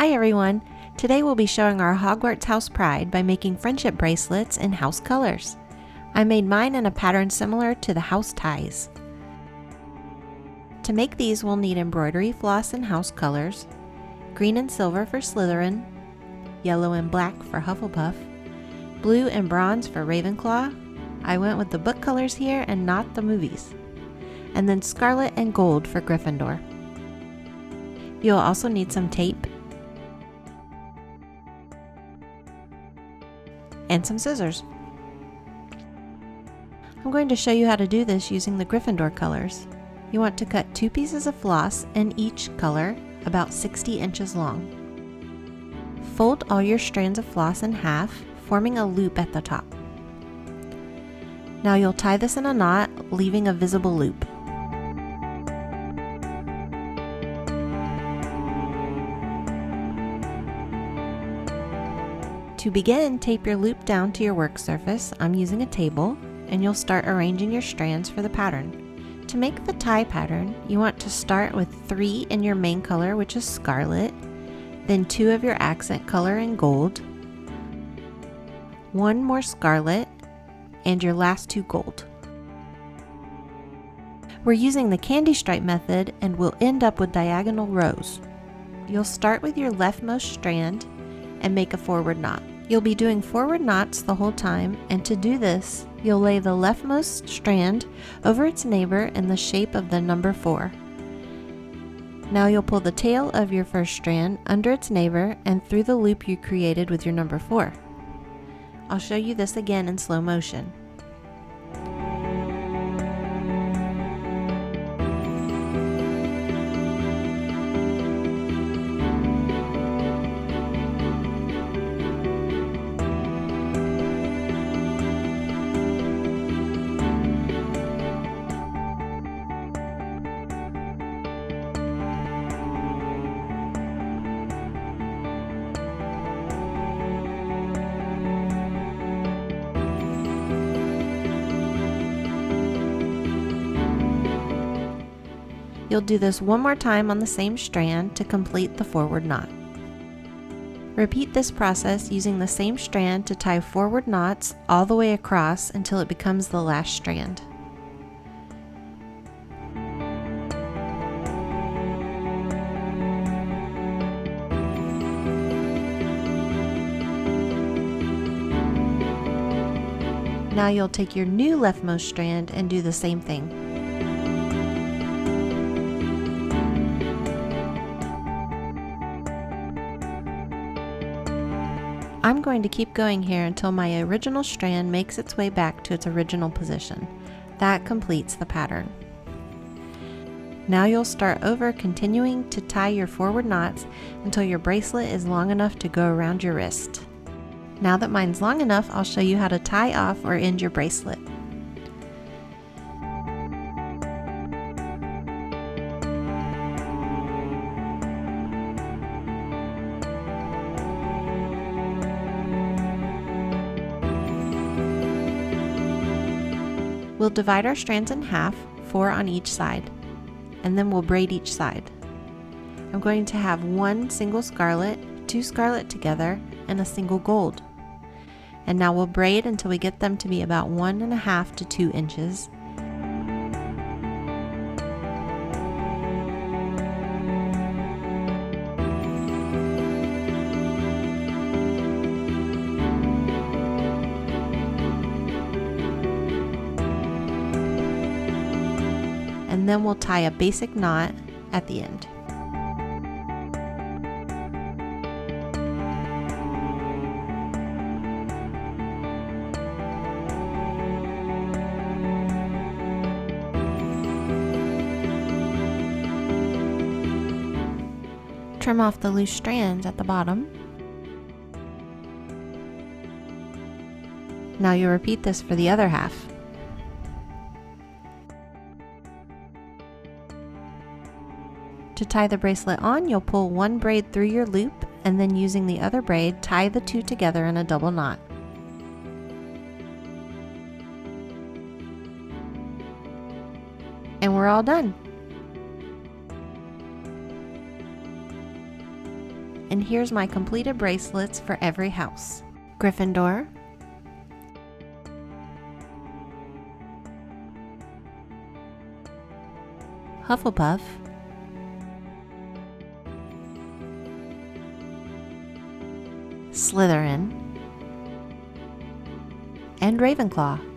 Hi everyone! Today we'll be showing our Hogwarts house pride by making friendship bracelets in house colors. I made mine in a pattern similar to the house ties. To make these we'll need embroidery floss in house colors, green and silver for Slytherin, yellow and black for Hufflepuff, blue and bronze for Ravenclaw. I went with the book colors here and not the movies. And then scarlet and gold for Gryffindor. You'll also need some tape and some scissors. I'm going to show you how to do this using the Gryffindor colors. You want to cut 2 pieces of floss in each color, about 60 inches long. Fold all your strands of floss in half, forming a loop at the top. Now you'll tie this in a knot, leaving a visible loop. To begin, tape your loop down to your work surface. I'm using a table, and you'll start arranging your strands for the pattern. To make the tie pattern, you want to start with 3 in your main color, which is scarlet, then 2 of your accent color in gold, 1 more scarlet, and your last 2 gold. We're using the candy stripe method and we'll end up with diagonal rows. You'll start with your leftmost strand and make a forward knot. You'll be doing forward knots the whole time, and to do this, you'll lay the leftmost strand over its neighbor in the shape of the number 4. Now you'll pull the tail of your first strand under its neighbor and through the loop you created with your number 4. I'll show you this again in slow motion. You'll do this one more time on the same strand to complete the forward knot. Repeat this process using the same strand to tie forward knots all the way across until it becomes the last strand. Now you'll take your new leftmost strand and do the same thing. I'm going to keep going here until my original strand makes its way back to its original position. That completes the pattern. Now you'll start over, continuing to tie your forward knots until your bracelet is long enough to go around your wrist. Now that mine's long enough, I'll show you how to tie off or end your bracelet. We'll divide our strands in half, 4 on each side, and then we'll braid each side. I'm going to have 1 single scarlet, 2 scarlet together, and a single gold. And now we'll braid until we get them to be about 1.5 to 2 inches. And then we'll tie a basic knot at the end. Trim off the loose strands at the bottom. Now you'll repeat this for the other half. To tie the bracelet on, you'll pull 1 braid through your loop and then using the other braid, tie the 2 together in a double knot. And we're all done. and here's my completed bracelets for every house. Gryffindor, Hufflepuff, Slytherin, and Ravenclaw.